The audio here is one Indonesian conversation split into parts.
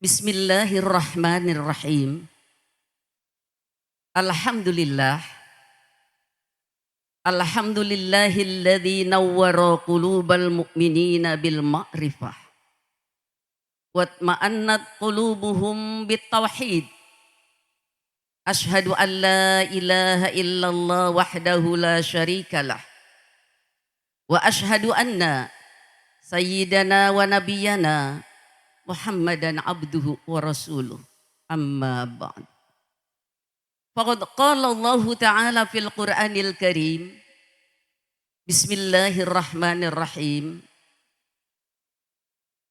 Bismillahirrahmanirrahim. Alhamdulillah. Alhamdulillahilladzi nawwara qulubal mu'minina bil ma'rifah. Watma'annat qulubuhum bit tauhid. Ashhadu an la ilaha illallah wahdahu la syarikalah. Wa ashhadu anna sayyidana wa nabiyyana Muhammadan abduhu wa rasuluh. Amma ba'd. Faqad qala Allah Ta'ala fil Qur'anil Karim. Bismillahirrahmanirrahim.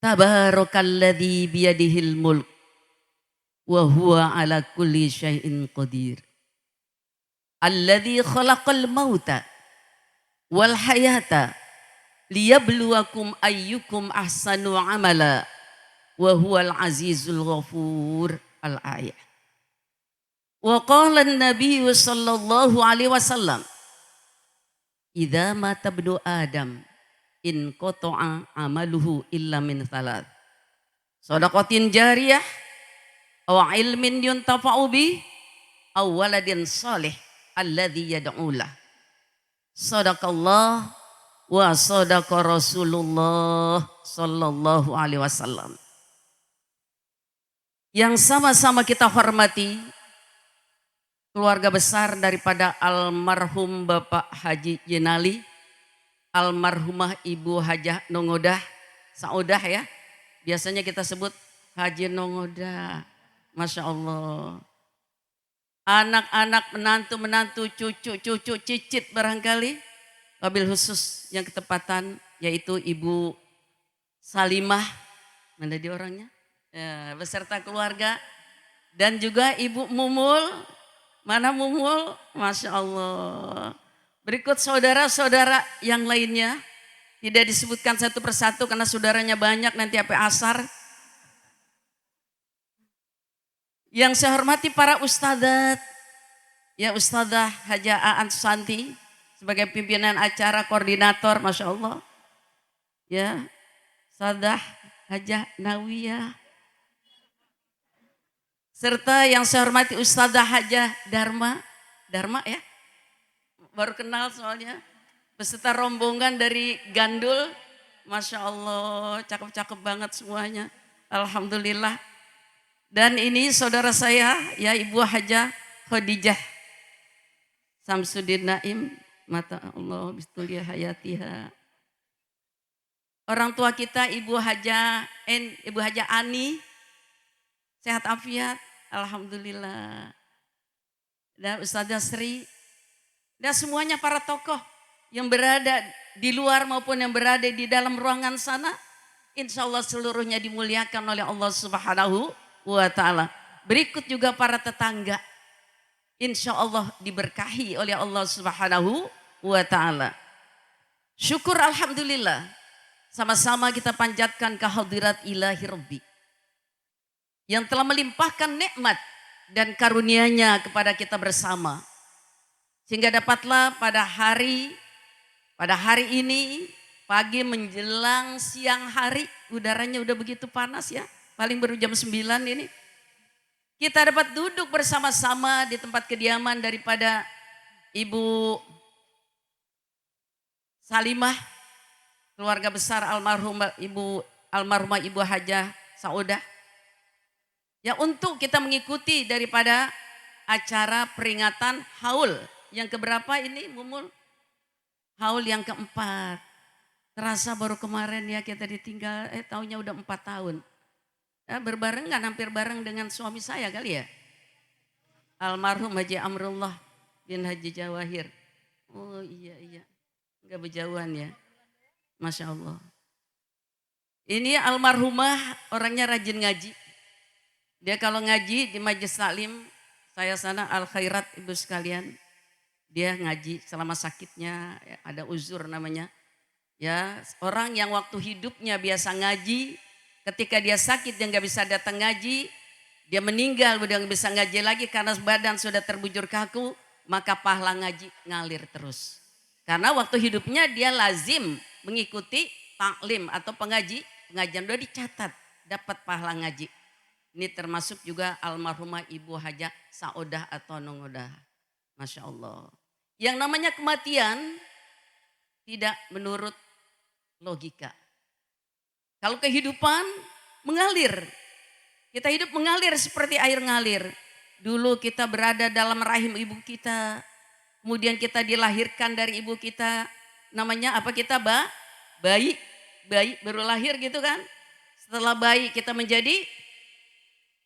Tabarakalladzi biyadihil mulk wa huwa ala kulli syai'in qadir. Alladzi khalaqal mauta wal hayata liyabluwakum ayyukum ahsanu amala wa huwal azizul ghafur. Al-ayah. Wa qala an-nabiy sallallahu alaihi wasallam, idza mata ibnu adam in qata'a amaluhu illa min thalath, shadaqatin jariyah aw ilmin yuntafa'u bi aw waladin salih alladzi yad'u lah. Sadaqallah wa sadaqa Rasulullah sallallahu alaihi wasallam. Yang sama-sama kita hormati keluarga besar daripada almarhum Bapak Haji Jenali, almarhumah Ibu Hajah Nongodah Saudah ya. Biasanya kita sebut Haji Nongodah. Masya Allah. Anak-anak, menantu-menantu, cucu-cucu, cicit barangkali. Wabil khusus yang ketepatan yaitu Ibu Salimah. Mana dia orangnya? Ya, beserta keluarga. Dan juga Ibu Mumul. Mana Mumul? Masya Allah. Berikut saudara-saudara yang lainnya. Tidak disebutkan satu persatu karena saudaranya banyak nanti sampai asar. Yang saya hormati para ustadzat. Ya Ustadzah Haja Aan Susanti. Sebagai pimpinan acara koordinator. Masya Allah. Ya. Ustadzah Haja Nawiyah. Serta yang saya hormati Ustadzah Hajah Dharma ya, baru kenal soalnya, beserta rombongan dari Gandul, Masya Allah, cakep-cakep banget semuanya, Alhamdulillah. Dan ini saudara saya, ya Ibu Hajah Khadijah Samsudin Naim, mata Allah bistulia hayatiha. Orang tua kita Ibu Hajah Ani, sehat afiat. Alhamdulillah. Dan Ustazah Sri. Dan semuanya para tokoh yang berada di luar maupun yang berada di dalam ruangan sana. Insya Allah seluruhnya dimuliakan oleh Allah Subhanahu wa ta'ala. Berikut juga para tetangga. Insya Allah diberkahi oleh Allah Subhanahu wa ta'ala. Syukur Alhamdulillah. Sama-sama kita panjatkan kehadirat ilahi Rabbi. Yang telah melimpahkan nikmat dan karunia-Nya kepada kita bersama. Sehingga dapatlah pada hari ini, pagi menjelang siang hari, udaranya udah begitu panas ya, paling baru jam 9 ini. Kita dapat duduk bersama-sama di tempat kediaman daripada Ibu Salimah, keluarga besar almarhumah Ibu Hajah Saudah. Ya untuk kita mengikuti daripada acara peringatan haul yang keberapa ini Mumul? Haul yang keempat. Terasa baru kemarin ya kita ditinggal, tahunnya udah 4 tahun. Ya, berbarengan hampir bareng dengan suami saya kali ya. Almarhum Haji Amrullah bin Haji Jawahir. Oh iya, enggak berjauhan ya. Masya Allah. Ini almarhumah orangnya rajin ngaji. Dia kalau ngaji di Majelis Taklim, saya sana al khairat ibu sekalian. Dia ngaji selama sakitnya, ya, ada uzur namanya. Ya, orang yang waktu hidupnya biasa ngaji, ketika dia sakit dia nggak bisa datang ngaji, dia meninggal udah nggak bisa ngaji lagi karena badan sudah terbujur kaku, maka pahala ngaji ngalir terus. Karena waktu hidupnya dia lazim mengikuti taklim atau pengajian udah dicatat dapat pahala ngaji. Ini termasuk juga almarhumah Ibu Hajah Saodah atau Nongodah. Masya Allah. Yang namanya kematian tidak menurut logika. Kalau kehidupan mengalir. Kita hidup mengalir seperti air ngalir. Dulu kita berada dalam rahim ibu kita. Kemudian kita dilahirkan dari ibu kita. Namanya apa kita bayi. Bayi baru lahir gitu kan. Setelah bayi kita menjadi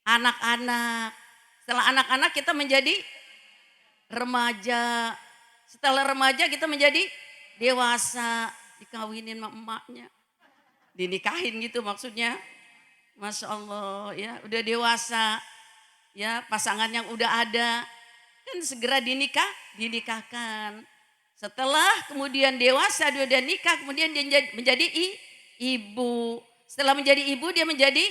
anak-anak. Setelah anak-anak kita menjadi remaja. Setelah remaja kita menjadi dewasa. Dikawinin sama emaknya. Dinikahin gitu maksudnya. Masya Allah ya udah dewasa. Ya pasangan yang udah ada. Kan segera dinikahkan. Setelah kemudian dewasa dia udah nikah. Kemudian dia menjadi ibu. Setelah menjadi ibu dia menjadi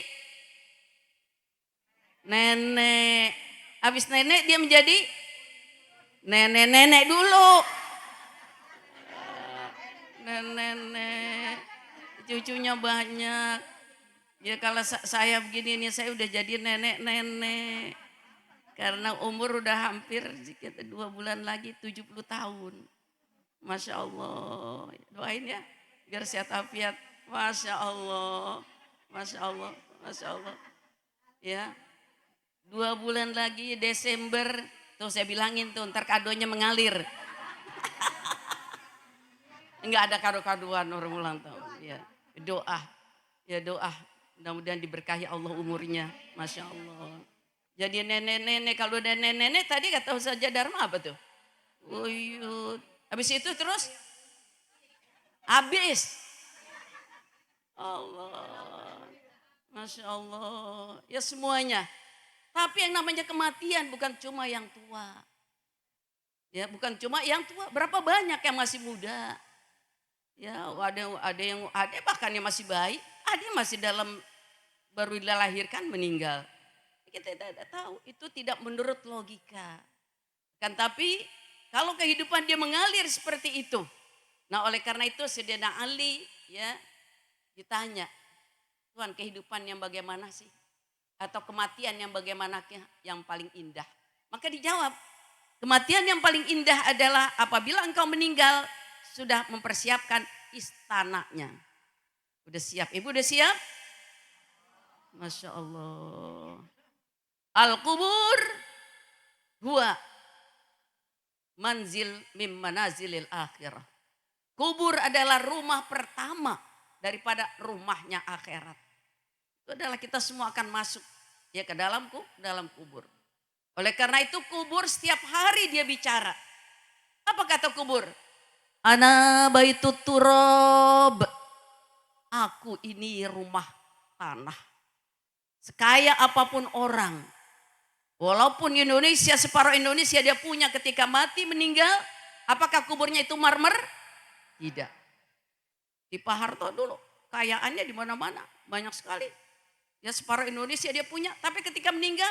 nenek. Habis nenek dia menjadi nenek dulu. Nenek. Cucunya banyak. Ya kalau saya begini nih saya udah jadi nenek. Karena umur udah hampir 2 bulan lagi 70 tahun. Masya Allah. Doain ya biar sehat afiat. Masya Allah. Masya Allah. Masya Allah. Ya. 2 bulan lagi Desember. Tuh saya bilangin tuh ntar kadonya mengalir. Enggak ada kado-kadoan orang ulang tahun. Ya. Doa. Ya doa. Mudah-mudahan diberkahi Allah umurnya. Masya Allah. Jadi nenek-nenek. Kalau udah nenek-nenek tadi kata Ustaz Dharma apa tuh? Uyut. Habis itu terus? Habis. Allah. Masya Allah. Ya semuanya. Tapi yang namanya kematian bukan cuma yang tua. Ya bukan cuma yang tua. Berapa banyak yang masih muda. Ya ada bahkan yang masih bayi. Ada yang masih dalam baru dilahirkan meninggal. Kita tidak tahu. Itu tidak menurut logika. Kan tapi kalau kehidupan dia mengalir seperti itu. Nah oleh karena itu Sayyidina Ali ya ditanya. Tuhan kehidupan yang bagaimana sih? Atau kematian yang bagaimana yang paling indah? Maka dijawab. Kematian yang paling indah adalah apabila engkau meninggal sudah mempersiapkan istananya. Udah siap? Ibu udah siap? Masya Allah. Al-kubur huwa manzil mim manazilil akhirah. Kubur adalah rumah pertama daripada rumahnya akhirat. Itu adalah kita semua akan masuk ya ke dalam kubur. Oleh karena itu kubur setiap hari dia bicara. Apa kata kubur? Ana baitut turab. Aku ini rumah tanah. Sekaya apapun orang. Walaupun Indonesia, separuh Indonesia dia punya ketika mati meninggal. Apakah kuburnya itu marmer? Tidak. Di Pak Harto dulu kayaannya di mana-mana. Banyak sekali. Ya separuh Indonesia dia punya. Tapi ketika meninggal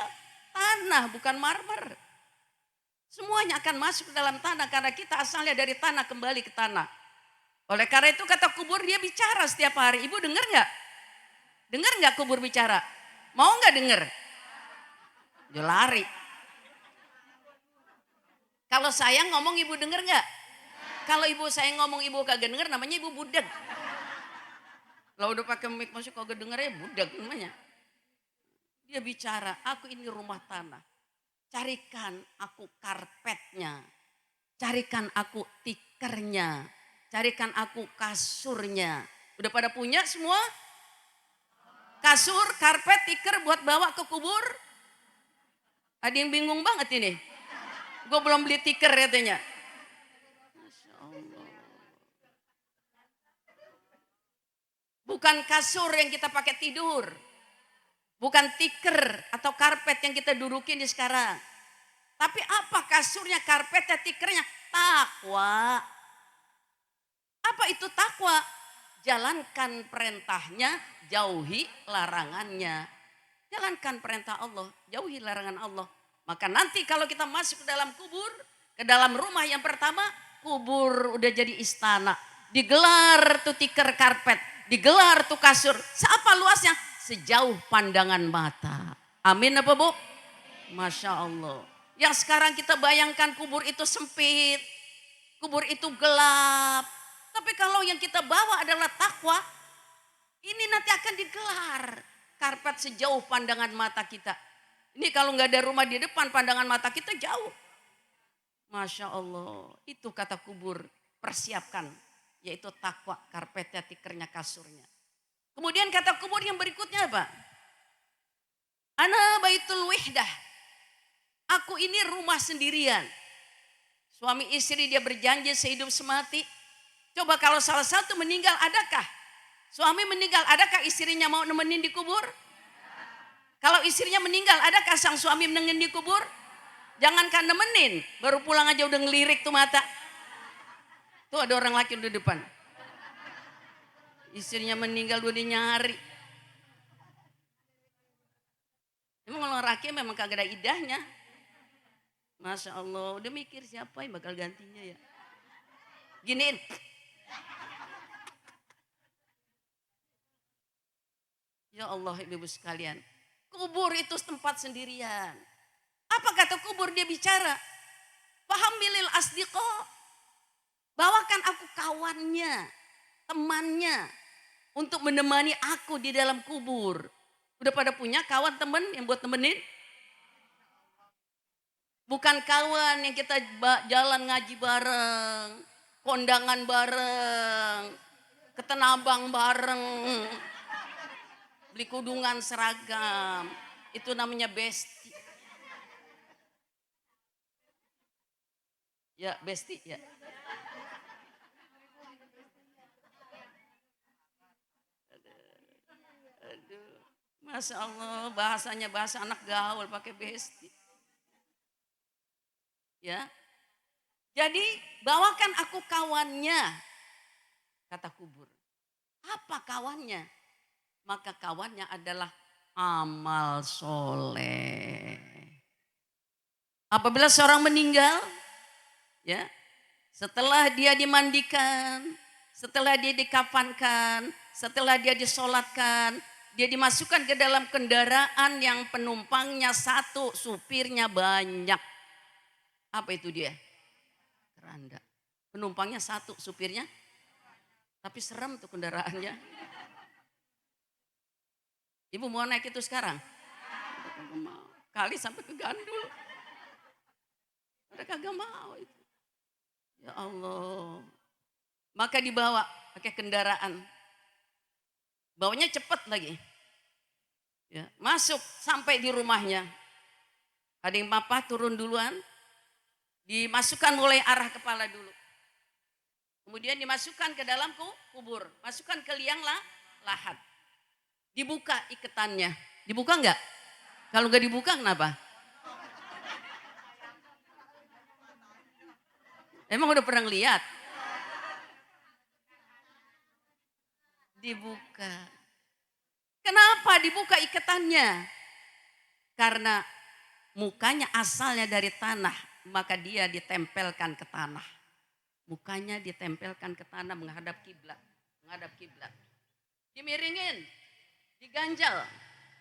tanah bukan marmer. Semuanya akan masuk ke dalam tanah. Karena kita asalnya dari tanah kembali ke tanah. Oleh karena itu kata kubur dia bicara setiap hari. Ibu dengar nggak? Dengar nggak kubur bicara? Mau nggak dengar? Dia lari. Kalau saya ngomong ibu dengar nggak? Kalau ibu saya ngomong ibu kagak dengar namanya ibu budak. Kalau udah pakai mic masuk kagak denger ya budak namanya. Dia bicara, aku ini rumah tanah. Carikan aku karpetnya. Carikan aku tikernya. Carikan aku kasurnya. Udah pada punya semua? Kasur, karpet, tiker buat bawa ke kubur. Ada yang bingung banget ini. Gue belum beli tiker katanya. Masya Allah. Bukan kasur yang kita pakai tidur. Bukan tiker atau karpet yang kita dudukin di sekarang. Tapi apa kasurnya, karpetnya, tikernya? Takwa. Apa itu takwa? Jalankan perintahnya, jauhi larangannya. Jalankan perintah Allah, jauhi larangan Allah. Maka nanti kalau kita masuk ke dalam kubur, ke dalam rumah yang pertama, kubur udah jadi istana. Digelar tuh tiker karpet, digelar tuh kasur. Seapa luasnya? Sejauh pandangan mata. Amin apa Bu? Masya Allah. Yang sekarang kita bayangkan kubur itu sempit, kubur itu gelap. Tapi kalau yang kita bawa adalah takwa, ini nanti akan digelar. Karpet sejauh pandangan mata kita. Ini kalau nggak ada rumah di depan, pandangan mata kita jauh. Masya Allah, itu kata kubur, persiapkan. Yaitu takwa, karpetnya, tikernya, kasurnya. Kemudian kata kubur yang berikutnya apa? Ana baitul wihdah. Aku ini rumah sendirian. Suami istri dia berjanji sehidup semati. Coba kalau salah satu meninggal, adakah? Suami meninggal, adakah istrinya mau nemenin di kubur? Kalau istrinya meninggal, adakah sang suami nemenin di kubur? Jangankan nemenin, baru pulang aja udah ngelirik tuh mata. Tuh ada orang laki di depan. Istrinya meninggal udah nyari. Emang kalau laki memang kagak ada idahnya. Masya Allah, udah mikir siapa yang bakal gantinya ya. Giniin. Ya Allah ibu-ibu sekalian. Kubur itu tempat sendirian. Apa kata kubur dia bicara? Fahamilil asdiqo. Bawakan aku kawannya, temannya. Untuk menemani aku di dalam kubur. Udah pada punya kawan temen yang buat temenin? Bukan kawan yang kita jalan ngaji bareng. Kondangan bareng. Ketenabang bareng. Beli kudungan seragam. Itu namanya besti. Ya besti ya. Aduh. Masya Allah bahasanya bahasa anak gaul pakai besti. Ya. Jadi bawakan aku kawannya. Kata kubur. Apa kawannya? Maka kawannya adalah amal soleh. Apabila seorang meninggal, ya, setelah dia dimandikan, setelah dia dikafankan, setelah dia disolatkan, dia dimasukkan ke dalam kendaraan yang penumpangnya satu, supirnya banyak. Apa itu dia? Keranda. Penumpangnya satu, supirnya. Tapi serem tuh kendaraannya. Ibu mau naik itu sekarang? Kali sampai ke Gandul. Udah kagak mau itu. Ya Allah. Maka dibawa pakai kendaraan. Bawanya cepat lagi. Ya, masuk sampai di rumahnya. Ada yang papa turun duluan. Dimasukkan mulai arah kepala dulu. Kemudian dimasukkan ke dalam kubur. Masukkan ke liang lahat. Dibuka iketannya. Dibuka enggak? Kalau enggak dibuka kenapa? Emang udah pernah lihat? Dibuka. Kenapa dibuka iketannya? Karena mukanya asalnya dari tanah, maka dia ditempelkan ke tanah. Mukanya ditempelkan ke tanah menghadap kiblat, menghadap kiblat. Dimiringin, diganjal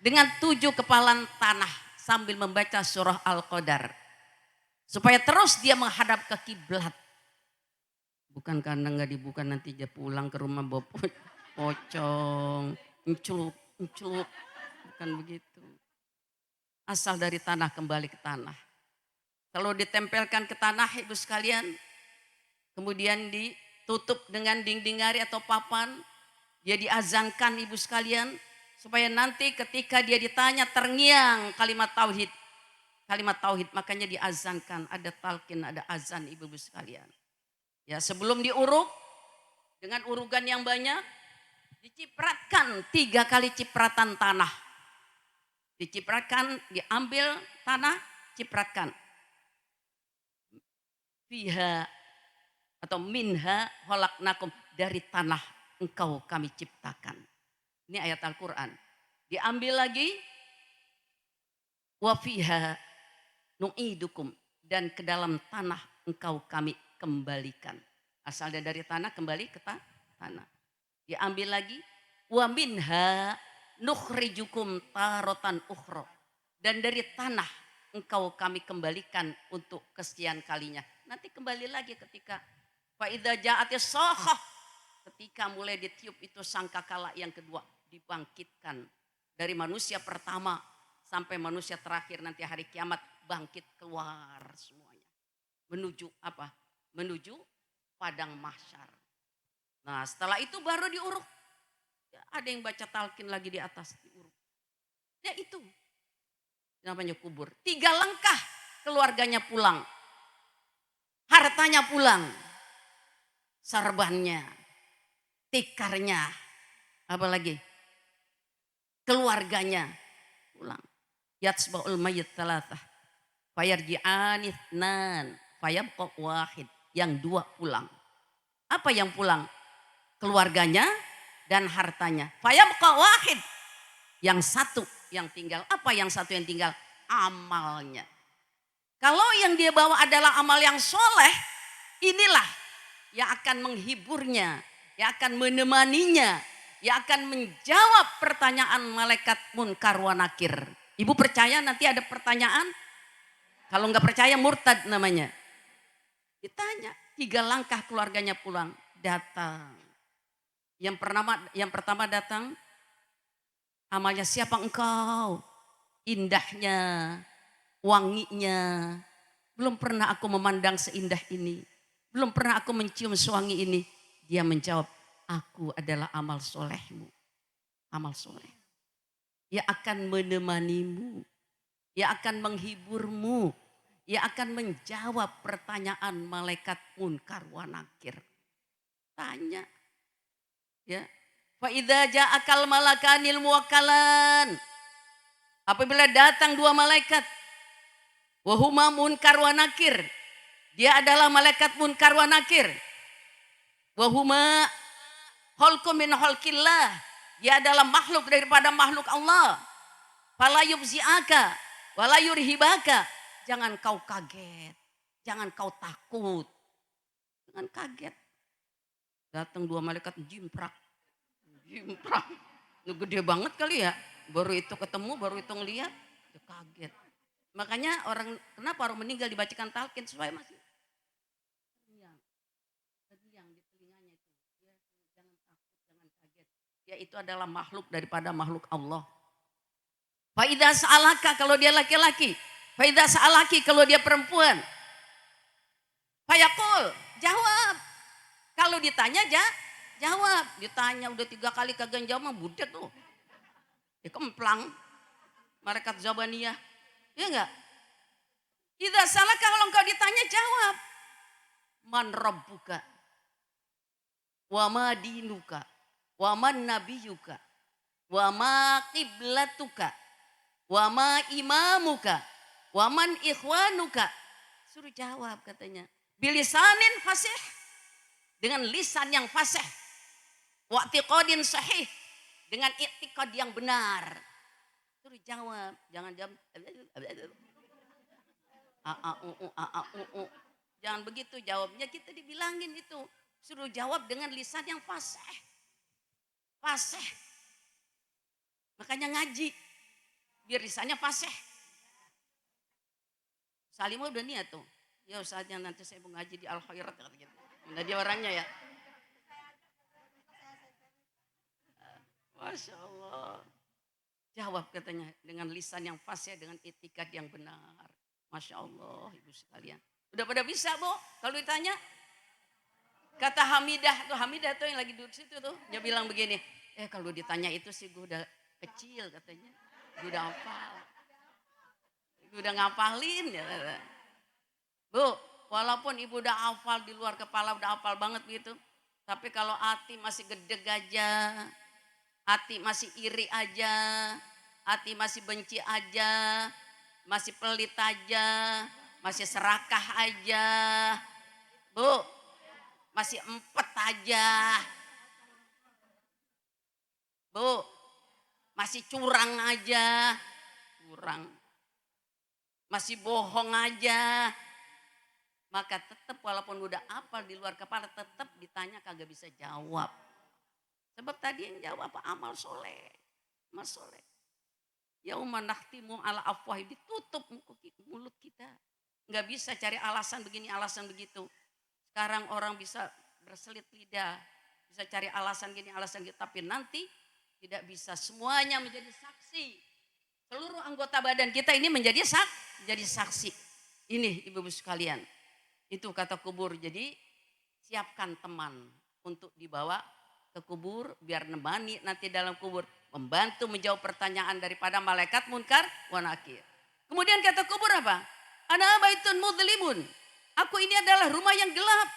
dengan 7 kepalan tanah sambil membaca surah Al-Qadar. Supaya terus dia menghadap ke kiblat. Bukan karena nggak dibuka nanti dia pulang ke rumah bawa pocong, encelup, bukan begitu. Asal dari tanah kembali ke tanah. Kalau ditempelkan ke tanah ibu sekalian, kemudian ditutup dengan dinding-dinding atau papan, dia diazankan ibu sekalian, supaya nanti ketika dia ditanya terngiang kalimat tauhid. Kalimat tauhid makanya diazankan, ada talqin, ada azan ibu-ibu sekalian. Ya sebelum diuruk, dengan urugan yang banyak, dicipratkan 3 kali cipratan tanah. Dicipratkan, diambil tanah, cipratkan. Fiha atau minha khalaqnakum, dari tanah engkau kami ciptakan. Ini ayat Al-Quran. Diambil lagi, wa fiha nu'idukum, dan ke dalam tanah engkau kami kembalikan. Asalnya dari tanah kembali ke tanah. Diambil lagi, wa minha nukhrijukum tarotan ukhra, Dan dari tanah engkau kami kembalikan untuk kesekian kalinya. Nanti kembali lagi ketika faidza ja'atis shakhah, ketika mulai ditiup itu sangkakala yang kedua, dibangkitkan dari manusia pertama sampai manusia terakhir nanti hari kiamat, bangkit keluar semuanya. Menuju apa? Menuju padang mahsyar. Nah, setelah itu baru diuruk. Ya, ada yang baca talqin lagi di atas diuruk. Ya itu namanya kubur. 3 langkah keluarganya pulang. Hartanya pulang. Sarbannya, tikarnya, apalagi keluarganya pulang. Yatsba'ul mayyit thalathah fayarji'an itsnan fayabqa wahid. Yang 2 pulang. Apa yang pulang? Keluarganya dan hartanya. Fayabqa wahid. Yang 1 yang tinggal. Apa yang 1 yang tinggal? Amalnya. Kalau yang dia bawa adalah amal yang soleh, inilah yang akan menghiburnya, yang akan menemaninya, yang akan menjawab pertanyaan malaikat munkar wa nakir. Ibu percaya nanti ada pertanyaan? Kalau nggak percaya murtad namanya. Ditanya, 3 langkah keluarganya pulang, datang. Yang pertama datang, amalnya siapa engkau? Indahnya, wanginya. Belum pernah aku memandang seindah ini. Belum pernah aku mencium sewangi ini. Dia menjawab, aku adalah amal solehmu. Amal soleh. Ia akan menemanimu. Ia akan menghiburmu. Ia akan menjawab pertanyaan malaikat munkar wa nakir. Tanya. Ya. Fa idza ja'akal malakanil muwakkalan. Apabila datang 2 malaikat. Wahuma munkar wa nakir. Dia adalah malaikat munkar wa nakir. Wahuma khalqun min khalqillah. Dia adalah makhluk daripada makhluk Allah. Fala yubzi'aka wala yurhibaka. Jangan kau kaget. Jangan kau takut. Jangan kaget. Datang 2 malaikat jimprak. Jimprak. Itu gede banget kali ya. Baru itu ketemu, baru itu ngeliat. Dia kaget. Makanya kenapa orang meninggal dibacakan talqin supaya masih yang di telinganya itu. Dia jangan takut, jangan kaget. Dia itu adalah makhluk daripada makhluk Allah. Faidza sa'alaka kalau dia laki-laki. Faidza sa'alaki kalau dia perempuan. Fayaqul, jawab. Kalau ditanya jawab. Ditanya udah 3 kali kagak jawab mah budak tuh. Dia kemplang. Malaikat Zabaniyah. Ya enggak? Idza salaka kalau engkau ditanya jawab. Man rabbuka? Wa ma dinuka? Wa man nabiyuka? Wa ma qiblatuka? Wa ma imamuka? Wa man ikhwanuka? Suruh jawab katanya. Bilisanin fasih. Dengan lisan yang fasih. Wa i'tiqadin sahih. Dengan i'tiqad yang benar. Suruh jawab. Jangan jawab. Jangan begitu jawabnya, kita dibilangin itu. Suruh jawab dengan lisan yang fasih. Fasih. Makanya ngaji. Biar lisannya fasih. Salimah udah niat tuh. Ya saatnya nanti saya mau ngaji di Al-Khairat. Nah dia orangnya ya. Masya Allah. Jawab katanya dengan lisan yang fasih, dengan itikad yang benar. Masya Allah ibu sekalian. Udah pada bisa Bu? Kalau ditanya. Kata Hamidah tuh yang lagi duduk situ tuh. Dia bilang begini. Kalau ditanya itu sih gue udah kecil katanya. Gue udah hafal. Gue udah ngapalin ya. Bu, walaupun ibu udah hafal di luar kepala udah hafal banget gitu. Tapi kalau hati masih gedeg aja. Hati masih iri aja. Hati masih benci aja. Masih pelit aja. Masih serakah aja. Bu, masih empet aja. Bu, masih curang aja. Curang. Masih bohong aja. Maka tetap walaupun udah hafal di luar kepala tetap ditanya kagak bisa jawab. Sebab tadi yang jawab apa? Amal soleh. Amal soleh. Yauma nakhtimu ala afwahi, ditutup mulut kita. Nggak bisa cari alasan begini, alasan begitu. Sekarang orang bisa berselit lidah, bisa cari alasan gini, alasan gitu. Tapi nanti tidak bisa, semuanya menjadi saksi. Seluruh anggota badan kita ini menjadi saksi. Ini ibu-ibu sekalian, itu kata kubur. Jadi siapkan teman untuk dibawa ke kubur, biar nemani nanti dalam kubur, membantu menjawab pertanyaan daripada malaikat munkar wa nakir. Kemudian kata kubur apa? Ana baitun mudlimun. Aku ini adalah rumah yang gelap.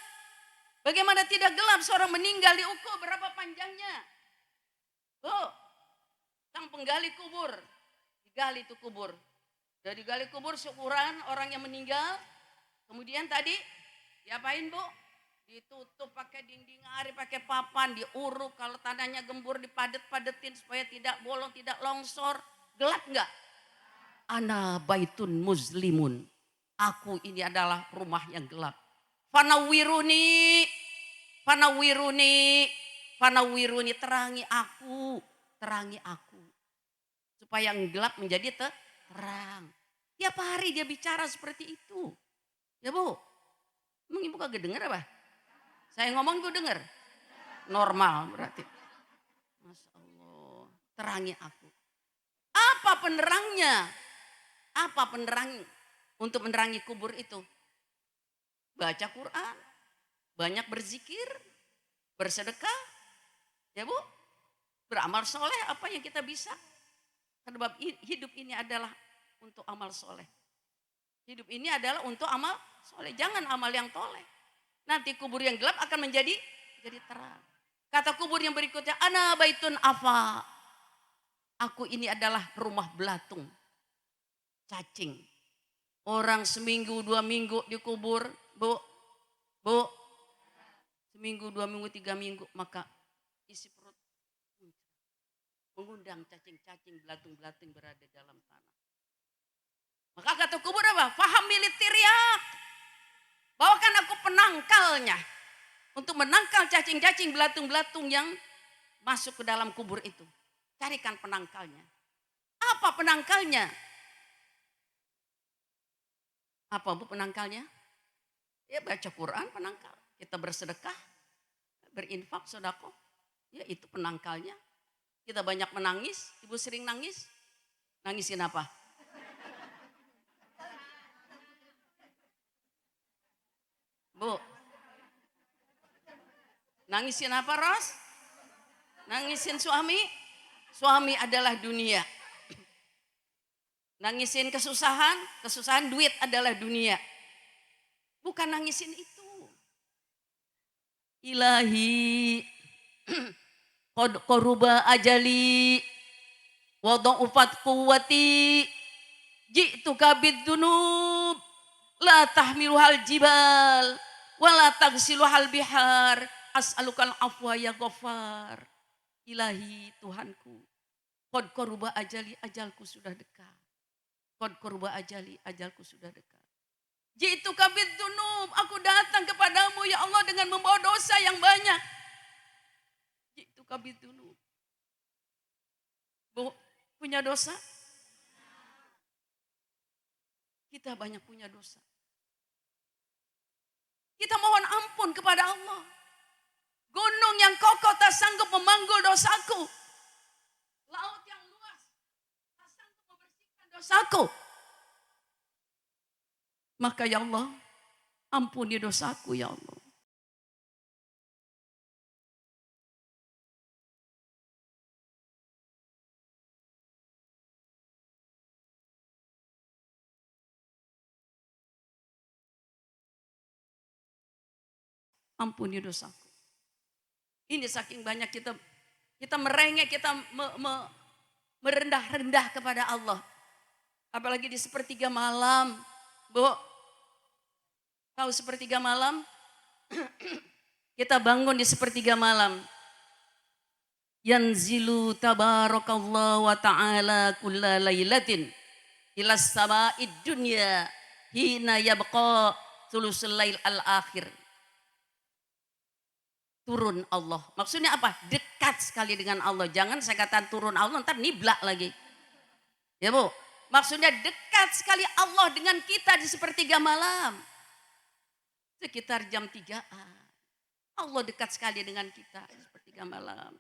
Bagaimana tidak gelap, seorang meninggal diukur berapa panjangnya? Oh, sang penggali kubur, digali itu kubur. Dari gali kubur seukuran orang yang meninggal. Kemudian tadi diapain Bu? Ditutup pakai dinding ari, pakai papan, diuruk. Kalau tanahnya gembur dipadet-padetin supaya tidak bolong, tidak longsor. Gelap enggak? Ana baitun muslimun. Aku ini adalah rumah yang gelap. Fanawiruni, fanawiruni, fanawiruni, terangi aku, terangi aku. Supaya yang gelap menjadi terang. Tiap hari dia bicara seperti itu. Ya Bu, emang ibu kagak denger apa? Saya ngomong ibu denger? Normal berarti. Masya Allah, terangi aku. Apa penerangnya? Apa penerang untuk menerangi kubur itu? Baca Quran, banyak berzikir, bersedekah, ya Bu, beramal soleh apa yang kita bisa. Sebab hidup ini adalah untuk amal soleh. Hidup ini adalah untuk amal soleh, jangan amal yang toleh. Nanti kubur yang gelap akan menjadi terang. Kata kubur yang berikutnya, ana baitun afa. Aku ini adalah rumah belatung, cacing. Orang seminggu 2 minggu dikubur, Bu, seminggu 2 minggu 3 minggu, maka isi perut mengundang cacing-cacing, belatung-belatung berada dalam tanah. Maka kata kubur apa? Faham militiriak. Bawakan aku penangkalnya. Untuk menangkal cacing-cacing, belatung-belatung yang masuk ke dalam kubur itu. Carikan penangkalnya. Apa penangkalnya? Apa Bu penangkalnya? Ya baca Quran penangkal. Kita bersedekah, berinfak, sedekah. Ya itu penangkalnya. Kita banyak menangis. Ibu sering nangis? Nangisin apa? Bu, nangisin apa Ros? Nangisin suami? Suami adalah dunia. Nangisin kesusahan? Kesusahan duit adalah dunia. Bukan nangisin itu. Ilahi qad qaruba ajali wa dha'ufat quwwati ji'tuka bid-dunub la tahmiluhal jibal wa la taghsiluhal bihar as'alukal afwa ya Ghaffar. Ilahi Tuhanku, qad qaruba ajali, ajalku sudah dekat. Qad qaruba ajali, ajalku sudah dekat. Ji'tuka bid-dunub, aku datang kepadamu ya Allah dengan membawa dosa yang banyak. Ji'tuka bid-dunub. Bu, punya dosa? Kita banyak punya dosa. Kita mohon ampun kepada Allah. Gunung yang kokoh tak sanggup memanggul dosaku. Laut yang luas tak sanggup membersihkan dosaku. Maka ya Allah, ampuni dosaku ya Allah. Ampuni dosaku. Ini saking banyak kita merengek, kita merendah-rendah kepada Allah. Apalagi di sepertiga malam. Bu, tahu sepertiga malam? Kita bangun di sepertiga malam. Yanzilu tabarakallah wa ta'ala kulla laylatin ila sama'id dunya hina yabqa thulusul lail al-akhir. Turun Allah. Maksudnya apa? Dekat sekali dengan Allah. Jangan saya katakan turun Allah, ntar niblak lagi. Ya Bu, maksudnya dekat sekali Allah dengan kita di sepertiga malam. Sekitar jam 3-an. Allah dekat sekali dengan kita di sepertiga malam.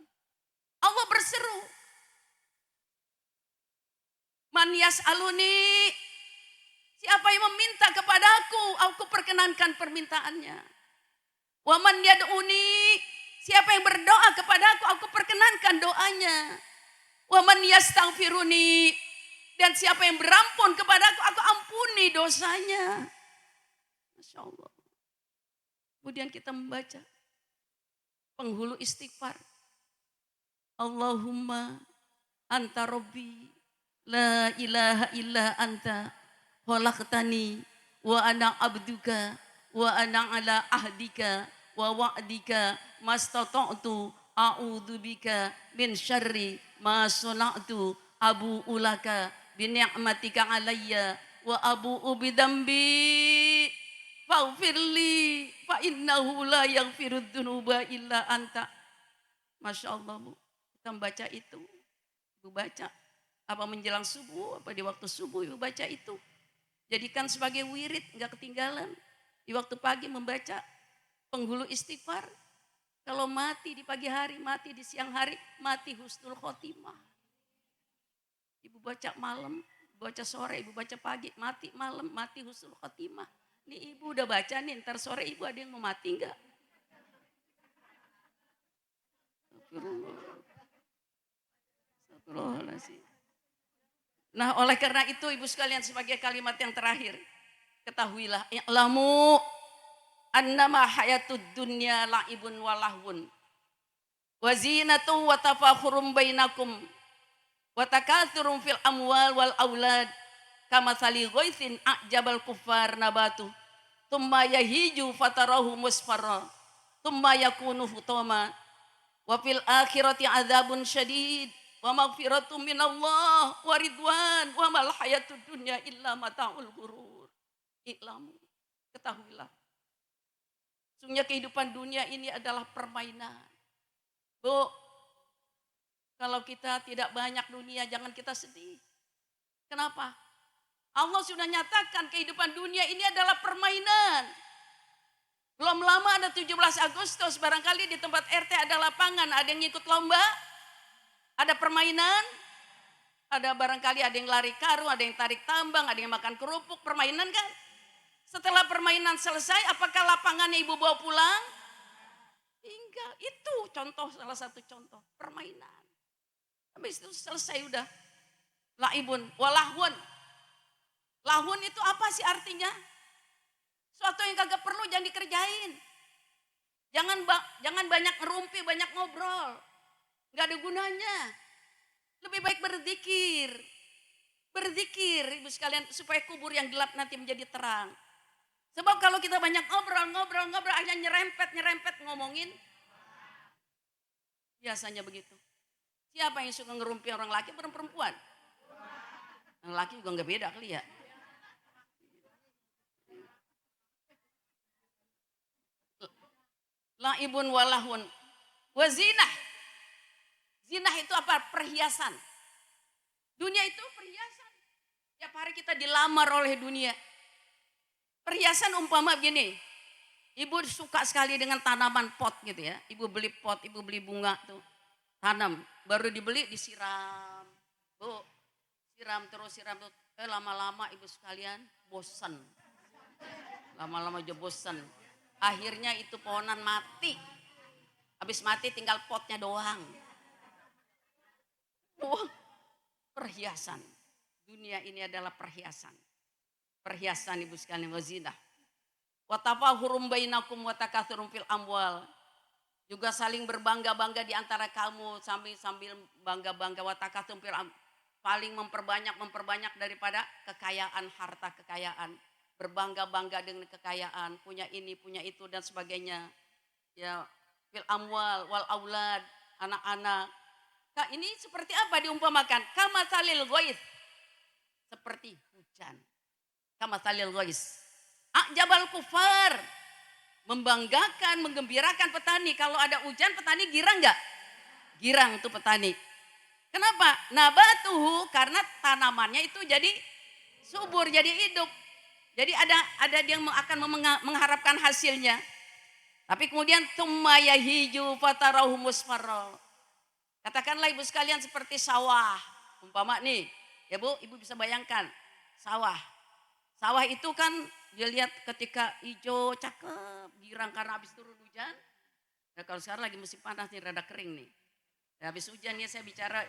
Allah berseru. Man yas'aluni, siapa yang meminta kepadaku, aku perkenankan permintaannya. Wa man yad'uni, siapa yang berdoa kepadaku, aku perkenankan doanya. Wa man yastaghfiruni, dan siapa yang berampun kepadaku, aku ampuni dosanya. Masya Allah. Kemudian kita membaca penghulu istighfar. Allahumma anta rabbi la ilaha illa anta khalaqtani wa ana abduka wa ana ala ahdika wa wa'dika mastata'tu a'udzubika min syarri ma sana'tu abu ulaka bi ni'matika alayya wa abu bidambi faghfirli fa innahu la yaghfirud dzunuba illa anta. Masya Allah Bu, kita membaca itu, Ibu baca apa menjelang subuh, apa di waktu subuh Ibu baca itu. Jadikan sebagai wirid, enggak ketinggalan. Di waktu pagi membaca penghulu istighfar. Kalau mati di pagi hari, mati di siang hari, mati husnul khotimah. Ibu baca malam, baca sore, Ibu baca pagi, mati malam, mati husnul khotimah. Ini Ibu udah baca nih, ntar sore Ibu ada yang mau mati enggak? Astagfirullahaladzim. Nah oleh karena itu Ibu sekalian sebagai kalimat yang terakhir. Ketahuilah, i'lamu annama hayatud dunya la'ibun walahwun. Wa zinatu wa tafakhurum bainakum. Wa takathurum fil amwal wal aulad. Kama thali ghaithin a'jabal kuffar nabatu. Thumma yahiju fatarahu musfarra. Thumma yakunu hutama. Wa fil akhirati adzabun syadid. Wa maghfiratum minallah wa ridwan wa mal hayatud dunya illa mata'ul ghurur. I'lamu, ketahuilah. Sungguhnya kehidupan dunia ini adalah permainan. Bu, kalau kita tidak banyak dunia jangan kita sedih. Kenapa? Allah sudah nyatakan kehidupan dunia ini adalah permainan. Belum lama ada 17 Agustus, barangkali di tempat RT ada lapangan, ada yang ngikut lomba. Ada permainan, ada barangkali ada yang lari karung, ada yang tarik tambang, ada yang makan kerupuk, permainan kan? Setelah permainan selesai, apakah lapangannya Ibu bawa pulang? Enggak, itu contoh, salah satu contoh, permainan. Habis itu selesai udah. Laibun, walahwun. Lahwun itu apa sih artinya? Suatu yang kagak perlu jangan dikerjain. Jangan banyak ngerumpi, banyak ngobrol. Gak ada gunanya. Lebih baik berzikir. Berzikir Ibu sekalian supaya kubur yang gelap nanti menjadi terang. Sebab kalau kita banyak ngobrol hanya nyerempet ngomongin. Biasanya begitu. Siapa yang suka ngerumpi orang laki atau perempuan? Orang laki juga gak beda kali ya. Laibun walahun. Wazinah. Zinah itu apa? Perhiasan. Dunia itu perhiasan. Tiap hari kita dilamar oleh dunia. Perhiasan umpama begini. Ibu suka sekali dengan tanaman pot gitu ya. Ibu beli pot, ibu beli bunga tuh. Tanam. Baru dibeli disiram. Bu, siram terus. Lama-lama Ibu sekalian bosan. Lama-lama aja bosan. Akhirnya itu pohonan mati. Habis mati tinggal potnya doang. Oh, perhiasan. Dunia ini adalah perhiasan. Perhiasan Ibu sekalian wazinah. Wa tafahurum bainakum wa takatsurum fil amwal. Juga saling berbangga-bangga di antara kamu sambil bangga-bangga wa takatsurum fil amwal. Paling memperbanyak daripada kekayaan, harta kekayaan. Berbangga-bangga dengan kekayaan, punya ini, punya itu dan sebagainya. Ya, fil amwal wal aulad, anak-anak. Kak, ini seperti apa diumpamakan? Kama salil ghaith. Seperti hujan. Kama salil ghaith. A'jabal kufar. Membanggakan, menggembirakan petani. Kalau ada hujan petani girang enggak? Girang tuh petani. Kenapa? Nabatuhu karena tanamannya itu jadi subur, jadi hidup. Jadi ada yang akan mengharapkan hasilnya. Tapi kemudian tsumma yahiju fatarahu musfarra. Katakanlah ibu sekalian seperti sawah. Umpama nih, ya Bu, ibu bisa bayangkan sawah. Sawah itu kan dia lihat ketika hijau cakep, girang karena habis turun hujan. Nah, kalau sekarang lagi musim panas nih, rada kering nih. Ya, habis hujan ya saya bicara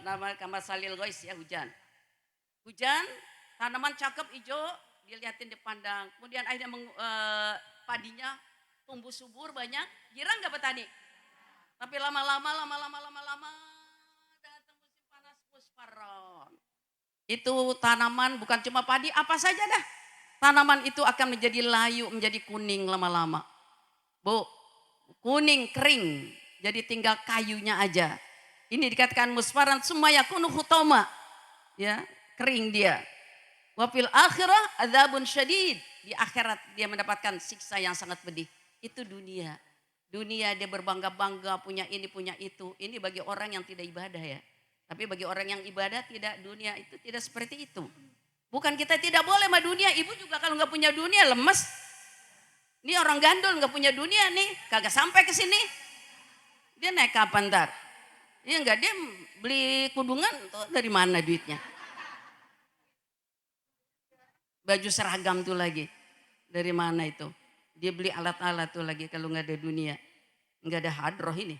nama kamar salil guys ya hujan. Hujan, tanaman cakep hijau, dilihatin dipandang. Kemudian akhirnya padinya tumbuh subur banyak, girang nggak petani? Tapi lama-lama datang musim panas musfarron. Itu tanaman bukan cuma padi, apa saja dah. Tanaman itu akan menjadi layu, menjadi kuning lama-lama. Bu, kuning kering, jadi tinggal kayunya aja. Ini dikatakan musfarran summa yakunu hutama. Ya, kering dia. Wa fil akhirah adzabun syadid. Di akhirat dia mendapatkan siksa yang sangat pedih. Itu dunia. Dunia dia berbangga-bangga punya ini punya itu. Ini bagi orang yang tidak ibadah ya. Tapi bagi orang yang ibadah tidak, dunia itu tidak seperti itu. Bukan kita tidak boleh sama dunia. Ibu juga kalau nggak punya dunia lemes. Ini orang gandul nggak punya dunia nih. Kagak sampai ke sini. Dia naik kapan ntar? Ya enggak, dia beli kudungan tuh dari mana duitnya? Baju seragam tuh lagi. Dari mana itu? Dia beli alat-alat tuh lagi kalau nggak ada dunia. Nggak ada hadroh ini.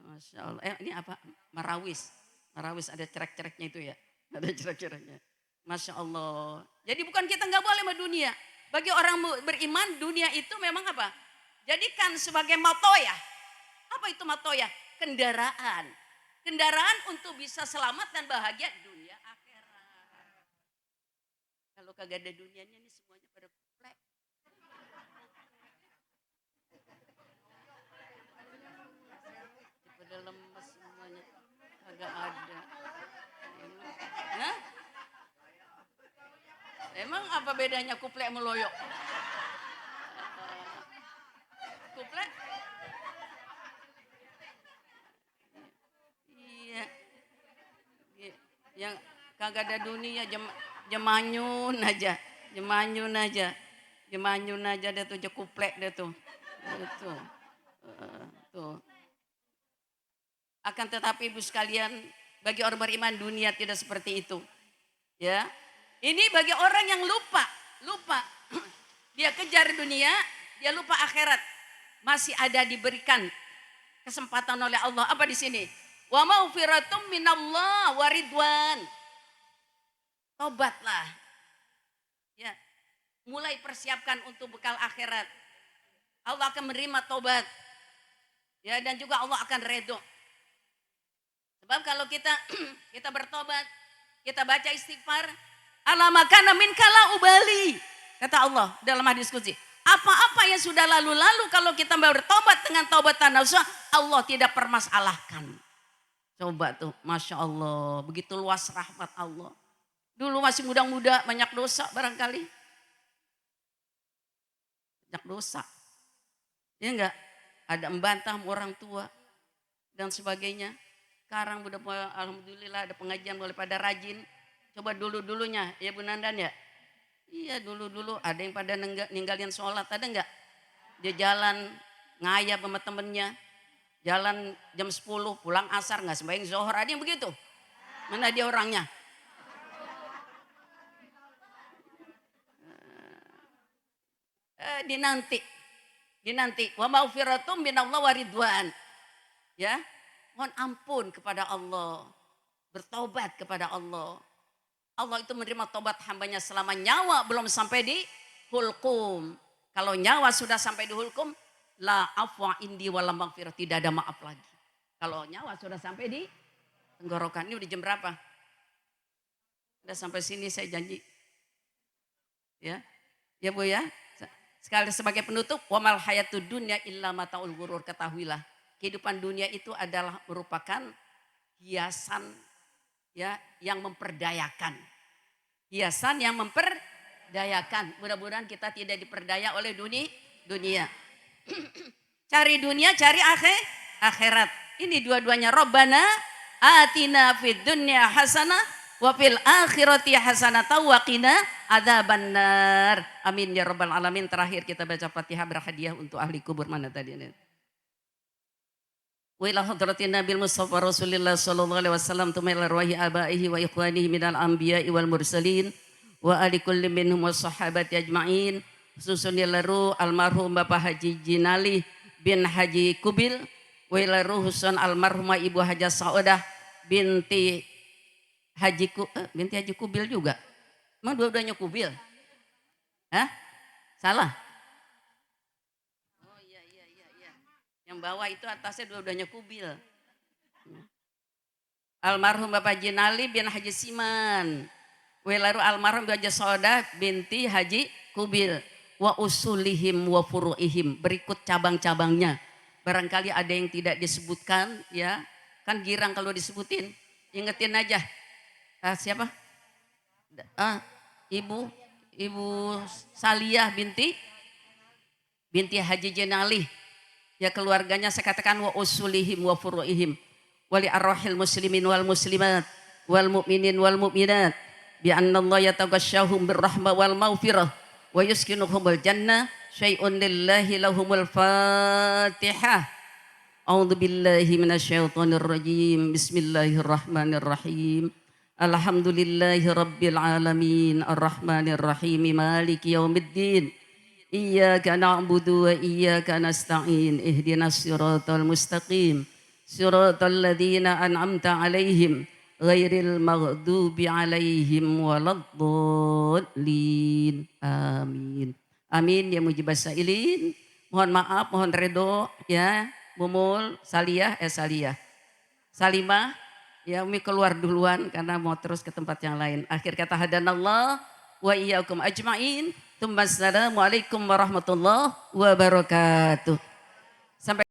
Masya Allah. Ini apa? Marawis. Marawis ada cerek-cereknya itu ya. Ada cerek-cereknya. Masya Allah. Jadi bukan kita nggak boleh sama dunia. Bagi orang beriman dunia itu memang apa? Jadikan sebagai matoya. Apa itu matoya? Kendaraan. Kendaraan untuk bisa selamat dan bahagia dunia akhirat. Kalau kagak ada dunianya nih semuanya pada kuplek. Pada lemes semuanya. Kagak ada. Hah? Emang apa bedanya kuplek meloyok? Kuplek? Iya. Yang kagak ada dunia jemanyun aja. Jemanyun aja. Jemanyun aja deh tuh kuplek deh tuh. Itu. Tuh. Akan tetapi ibu sekalian, bagi orang beriman dunia tidak seperti itu. Ya. Ini bagi orang yang lupa. Dia kejar dunia, dia lupa akhirat. Masih ada diberikan kesempatan oleh Allah. Apa di sini? Wa maufiratum minallah waridwan. Tobatlah. Ya. Mulai persiapkan untuk bekal akhirat. Allah akan menerima tobat. Ya, dan juga Allah akan redho. Sebab kalau kita bertobat, kita baca istighfar, alamakana min kala ubali. Kata Allah dalam hadis qudsi. Apa-apa yang sudah lalu-lalu kalau kita bertobat dengan taubatan nasuha, Allah tidak permasalahkan. Coba tuh, Masya Allah, begitu luas rahmat Allah. Dulu masih muda-muda, banyak dosa barangkali. Banyak dosa. Ya enggak? Ada membantah orang tua dan sebagainya. Sekarang udah alhamdulillah ada pengajian mulai pada rajin. Coba dulu-dulunya, ya Bu Nandan ya. Iya dulu-dulu ada yang pada ninggalin sholat, ada enggak? Dia jalan ngayap sama temennya. Jalan jam 10 pulang asar nggak sembahyang zuhur, ada yang begitu? Mana dia orangnya? Dinanti wa maghfiratum minallah waridwan. Ya, mohon ampun kepada Allah, bertobat kepada Allah. Allah itu menerima tobat hambanya selama nyawa belum sampai di hulkum. Kalau nyawa sudah sampai di hulkum, la afwa indi wala maghfirah, tidak ada maaf lagi. Kalau nyawa sudah sampai di tenggorokan. Ini udah jam berapa? Udah sampai sini saya janji. Ya. Ya Bu ya. Sekali sebagai penutup, wa mal hayatud dunya illa mataul ghurur, ketahuilah. Kehidupan dunia itu adalah merupakan hiasan ya yang memperdayakan. Hiasan yang memperdayakan. Mudah-mudahan kita tidak diperdaya oleh dunia. Cari dunia, cari akhirat. Ini dua-duanya. Rabbana atina fid dunya hasanah wa fil akhirati hasanah wa qina adzabannar. Amin ya rabbal alamin. Terakhir kita baca Fatihah berhadiah untuk ahli kubur mana tadi ini. Wa ila hadratin Nabil Mustafa Rasulillah sallallahu alaihi wasallam tumail arwahi abaihi wa ikhwanihi minal anbiya'i wal mursalin wa ali kulli minhum was sahabati ajma'in. Khususun ilaru almarhum Bapak Haji Jinali bin Haji Kubil wa ilaru husun almarhumah Ibu Haja Saudah binti Haji Kubil juga. Emang dua-duanya Kubil? Hah? Salah? Yang bawah itu atasnya dua-duanya Kubil. Almarhum Bapak Jinali bin Haji Siman. Welaru almarhum Haji Soda binti Haji Kubil. Wa usulihim wa furu'ihim. Berikut cabang-cabangnya. Barangkali ada yang tidak disebutkan ya. Kan girang kalau disebutin. Ingetin aja. Siapa? Ibu Saliyah binti Haji Jinali. Ya keluarganya saya katakan wa usulihim wa furu'ihim wali arwahil muslimin wal muslimat wal mu'minin wal mu'minat bi anna Allah yataghashshahum birrahmah wal maghfirah wa yuskinuhumul jannah syai'un lillahi lahumul fatihah. A'udzu billahi minasyaitonir rajim. Bismillahirrahmanirrahim. Alhamdulillahi rabbil alamin arrahmanir rahim maliki yaumiddin. Iyyaka na'budu wa iyyaka nasta'in ihdinas siratal mustaqim siratal ladzina an'amta 'alaihim ghairil maghdubi 'alaihim waladdallin. Amin. Amin ya mujibas sailin. Mohon maaf, mohon redo ya. Mumul, Salimah ya Umi keluar duluan karena mau terus ke tempat yang lain. Akhir kata hadanallah wa iyyakum ajma'in. Assalamualaikum warahmatullahi wabarakatuh. Sampai